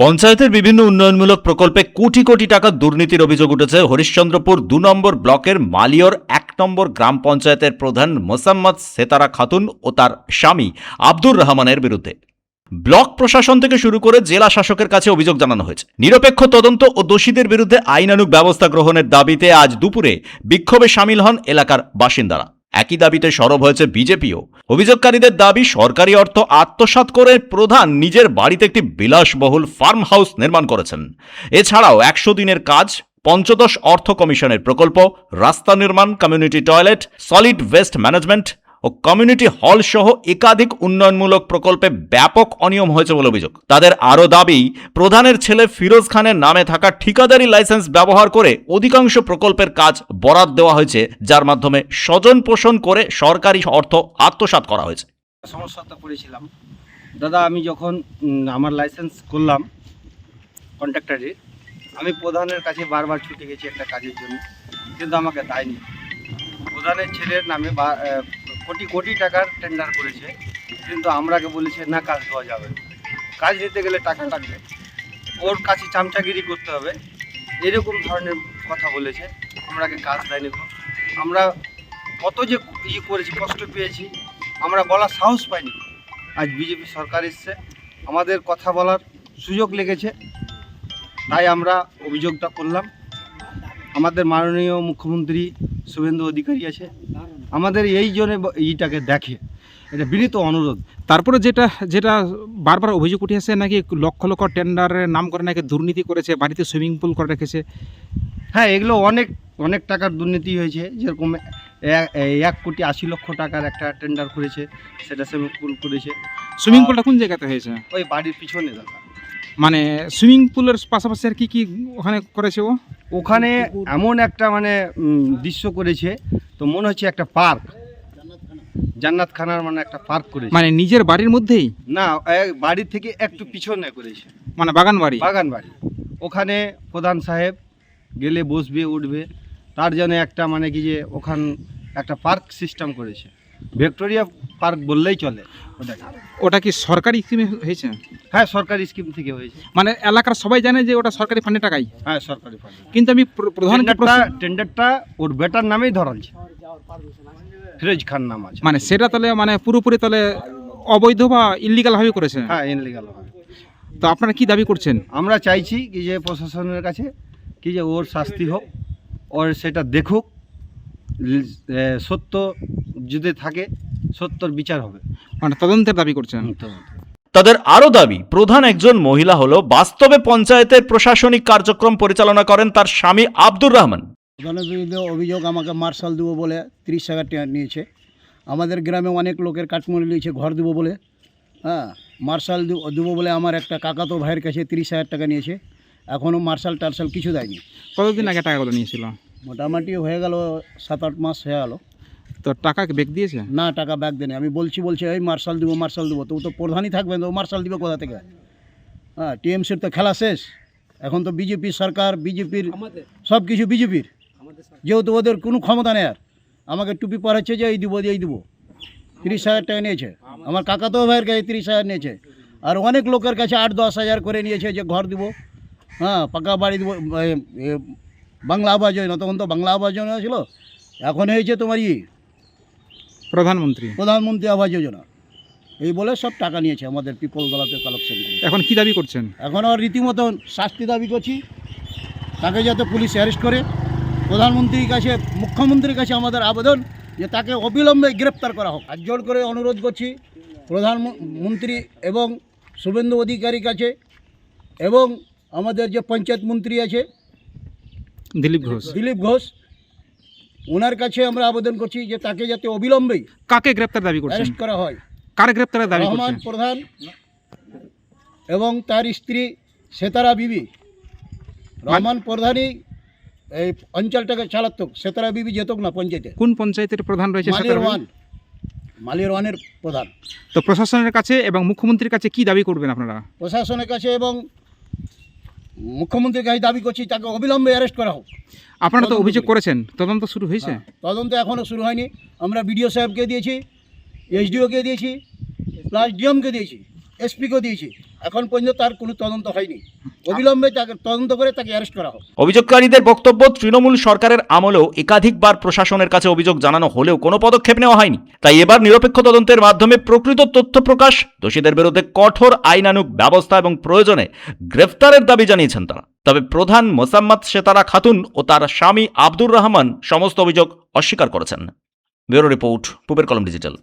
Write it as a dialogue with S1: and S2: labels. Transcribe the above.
S1: পঞ্চায়েতের বিভিন্ন উন্নয়নমূলক প্রকল্পে কোটি কোটি টাকার দুর্নীতির অভিযোগ উঠেছে হরিশ্চন্দ্রপুর ২ নম্বর ব্লকের মালিয়র ১ নম্বর গ্রাম পঞ্চায়েতের প্রধান মোসাম্মদ সেতারা খাতুন ও তার স্বামী আব্দুর রহমানের বিরুদ্ধে। ব্লক প্রশাসন থেকে শুরু করে জেলা শাসকের কাছে অভিযোগ জানানো হয়েছে। নিরপেক্ষ তদন্ত ও দোষীদের বিরুদ্ধে আইনানুগ ব্যবস্থা গ্রহণের দাবিতে আজ দুপুরে বিক্ষোভে সামিল হন এলাকার বাসিন্দারা। একই দাবিতে সরব হয়েছে বিজেপিও। অভিযোগকারীদের দাবি, সরকারি অর্থ আত্মসাৎ করে প্রধান নিজের বাড়িতে একটি বিলাসবহুল ফার্ম হাউস নির্মাণ করেছেন। এছাড়াও ১০০ দিনের কাজ, পঞ্চদশ অর্থ কমিশনের প্রকল্প, রাস্তা নির্মাণ, community toilet, solid waste management ও কমিউনিটি হল সহ একাধিক উন্নয়নমূলক প্রকল্পে ব্যাপক অনিয়ম হয়েছে বলে অভিযোগ। তাদের আরও দাবি, প্রধানের ছেলে ফিরোজ খানের নামে থাকা ঠিকাদারি লাইসেন্স ব্যবহার করে অধিকাংশ প্রকল্পের কাজ বরাদ দেওয়া হয়েছে, যার মাধ্যমে স্বজন পোষণ করে সরকারি অর্থ আত্মসাৎ করা হয়েছে।
S2: সমস্যাতে পড়েছিলাম দাদা। আমি যখন আমার লাইসেন্স করলাম কন্ট্রাক্টরে, আমি প্রধানের কাছে বারবার ছুটে গেছি একটা কাজের জন্য, কিন্তু আমাকে দেয়নি। প্রধানের ছেলের নামে কোটি কোটি টাকার টেন্ডার করেছে, কিন্তু আমরাকে বলেছে না, কাজ দেওয়া যাবে। কাজ নিতে গেলে টাকা লাগবে, ওর কাছে চামচাগিরি করতে হবে, এরকম ধরনের কথা বলেছে। আমরাকে কাজ দেয়নি। আমরা কত যে করেছি, কষ্ট পেয়েছি, আমরা বলার সাহস পাইনি। আজ বিজেপি সরকার এসছে, আমাদের কথা বলার সুযোগ লেগেছে, তাই আমরা অভিযোগটা করলাম। আমাদের মাননীয় মুখ্যমন্ত্রী শুভেন্দু অধিকারী আছে, আমাদের এই জন্য এইটাকে দেখে, এটা বিনীত অনুরোধ।
S3: তারপরে যেটা বারবার অভিযোগ উঠে আসে, নাকি লক্ষ লক্ষ টেন্ডারের নাম করে নাকি দুর্নীতি করেছে, বাড়িতে সুইমিং পুল করে রেখেছে।
S2: হ্যাঁ, এগুলো অনেক অনেক টাকার দুর্নীতি হয়েছে। যেরকম ১,৮০,০০,০০০ টাকার একটা টেন্ডার করেছে, সেটা সুইমিং পুল করেছে।
S3: সুইমিং পুলটা কোন জায়গাতে হয়েছে?
S2: ওই বাড়ির পিছনে দাদা।
S3: মানে সুইমিং পুলের পাশাপাশি আর কি ওখানে করেছে ও?
S2: ওখানে এমন একটা দৃশ্য করেছে, তো মনে হচ্ছে একটা পার্ক, জান্নাত খানার একটা পার্ক করেছে।
S3: মানে নিজের বাড়ির মধ্যেই
S2: না, বাড়ি থেকে একটু পিছনে করেছে,
S3: মানে বাগান বাড়ি।
S2: ওখানে প্রধান সাহেব গেলে বসবে, উঠবে, তার জন্য একটা কি যে ওখান একটা পার্ক সিস্টেম করেছে। ভিক্টোরিয়া পার্ক বললেই চলে।
S3: ওটা কি সরকারি স্কিমে হয়েছে?
S2: হ্যাঁ, সরকারি স্কিম থেকে হয়েছে।
S3: মানে এলাকার সবাই জানে যে ওটা সরকারি ফান্ডে টাকাই?
S2: হ্যাঁ, সরকারি ফান্ডে।
S3: কিন্তু আমি
S2: টেন্ডারটা ওর বেটার নামেই ধরালছে, ফিরোজ খান নাম আছে।
S3: মানে সেটা তাহলে পুরোপুরি তাহলে অবৈধ বা ইল্লিগাল ভাবে করেছে?
S2: হ্যাঁ, ইনলিগাল হবে।
S3: তো আপনারা কি দাবি করছেন?
S2: আমরা চাইছি কি যে প্রশাসনের কাছে কি যে ওর শাস্তি হোক, ওর সেটা দেখুক, সত্য যদি থাকে সত্যর বিচার হবে,
S3: মানে তদন্তের দাবি করছেন?
S1: তাদের আরও দাবি, প্রধান একজন মহিলা হলো বাস্তবে পঞ্চায়েতের প্রশাসনিক কার্যক্রম পরিচালনা করেন তার স্বামী আব্দুর রহমান।
S4: প্রধানের বিরুদ্ধে অভিযোগ, আমাকে মার্শাল দেবো বলে 30,000 টাকা নিয়েছে। আমাদের গ্রামে অনেক লোকের কাঠমুড়ি নিয়েছে ঘর দেবো বলে। হ্যাঁ, মার্শাল দেবো বলে আমার একটা কাকাতো ভাইয়ের কাছে 30,000 টাকা নিয়েছে। এখনও মার্শাল টার্শাল কিছু দেয়নি।
S3: কতদিন আগে টাকাগুলো নিয়েছিল?
S4: মোটামুটি হয়ে গেল 7-8 মাস হয়ে গেল।
S3: তো টাকা ব্যাক দিয়েছে? না,
S4: টাকা ব্যাক দেয়নি। আমি বলছি এই মার্শাল দেবো, তো ও তো প্রধানই থাকবেন, তো মার্শাল দিবে কোথা থেকে? হ্যাঁ, টিএমসির তো খেলা শেষ, এখন তো বিজেপি সরকার, বিজেপির সব কিছু বিজেপির, যেহেতু ওদের কোনো ক্ষমতা নেই। আর আমাকে টুপি পরাচ্ছে যে এই দিব 30,000 টাকা নিয়েছে। আমার কাকাতো ভাইয়ের কাছে 30,000 নিয়েছে, আর অনেক লোকের কাছে 8-10 হাজার করে নিয়েছে যে ঘর দিব, হ্যাঁ, পাকা বাড়ি দিব। বাংলা আবাস যোজনা, তখন তো বাংলা আবাস যোজনা ছিল, এখন হয়েছে তোমার প্রধানমন্ত্রী আবাস যোজনা। এই বলে সব টাকা নিয়েছে আমাদের পিপল গলাতে কালেকশন।
S3: এখন কি দাবি করছেন?
S4: এখন আর রীতিমতন শাস্তি দাবি করছি, তাকে যাতে পুলিশ অ্যারেস্ট করে। প্রধানমন্ত্রীর কাছে, মুখ্যমন্ত্রীর কাছে আমাদের আবেদন যে তাকে অবিলম্বে গ্রেপ্তার করা হোক। হাত জোড় করে অনুরোধ করছি প্রধানমন্ত্রী এবং শুভেন্দু অধিকারীর কাছে, এবং আমাদের যে পঞ্চায়েত মন্ত্রী আছে দিলীপ ঘোষ, ওনার কাছে আমরা আবেদন করছি যে তাকে যাতে অবিলম্বে
S3: কাকে গ্রেপ্তার দাবি করছেন?
S4: অ্যারেস্ট করা হয়।
S3: কার গ্রেপ্তারের দাবি করছেন?
S4: রহমান প্রধান এবং তার স্ত্রী সেতারা বিবি। রহমান প্রধানই এই অঞ্চলটাকে চালাতো, সেতারা বিবি যেত না পঞ্চায়েতে।
S3: কোন পঞ্চায়েতের প্রধান রয়েছে?
S4: মালির ওয়ানের প্রধান।
S3: তো প্রশাসনের কাছে এবং মুখ্যমন্ত্রীর কাছে কি দাবি করবেন আপনারা?
S4: প্রশাসনের কাছে এবং মুখ্যমন্ত্রীর কাছে দাবি করছি তাকে অবিলম্বে অ্যারেস্ট করা হোক।
S3: আপনারা তো অভিযোগ করেছেন, তদন্ত শুরু হয়েছে?
S4: তদন্ত এখনও শুরু হয়নি। আমরা বিডিও সাহেবকে দিয়েছি, এসডিওকে দিয়েছি, প্লাস ডিএমকে দিয়েছি, এসপিকেও দিয়েছি। এখন পর্যন্ত তার কোনো তদন্ত হয়নি। অবিলম্বে তাকে তদন্ত করে তাকে অ্যারেস্ট করা হোক।
S1: অভিযোগকারীদের বক্তব্য, তৃণমূল সরকারের আমলেও একাধিকবার প্রশাসনের কাছে অভিযোগ জানানো হলেও কোনো পদক্ষেপ নেওয়া হয়নি। তাই এবার নিরপেক্ষ তদন্তের মাধ্যমে প্রকৃত তথ্য প্রকাশ, দোষীদের বিরুদ্ধে কঠোর আইনানুগ ব্যবস্থা এবং প্রয়োজনে গ্রেফতারের দাবি জানিয়েছেন তারা। তবে প্রধান মোসাম্মদ সেতারা খাতুন ও তার স্বামী আব্দুর রহমান সমস্ত অভিযোগ অস্বীকার করেছেন। ব্যুরো রিপোর্ট, পূবের কলম ডিজিটাল।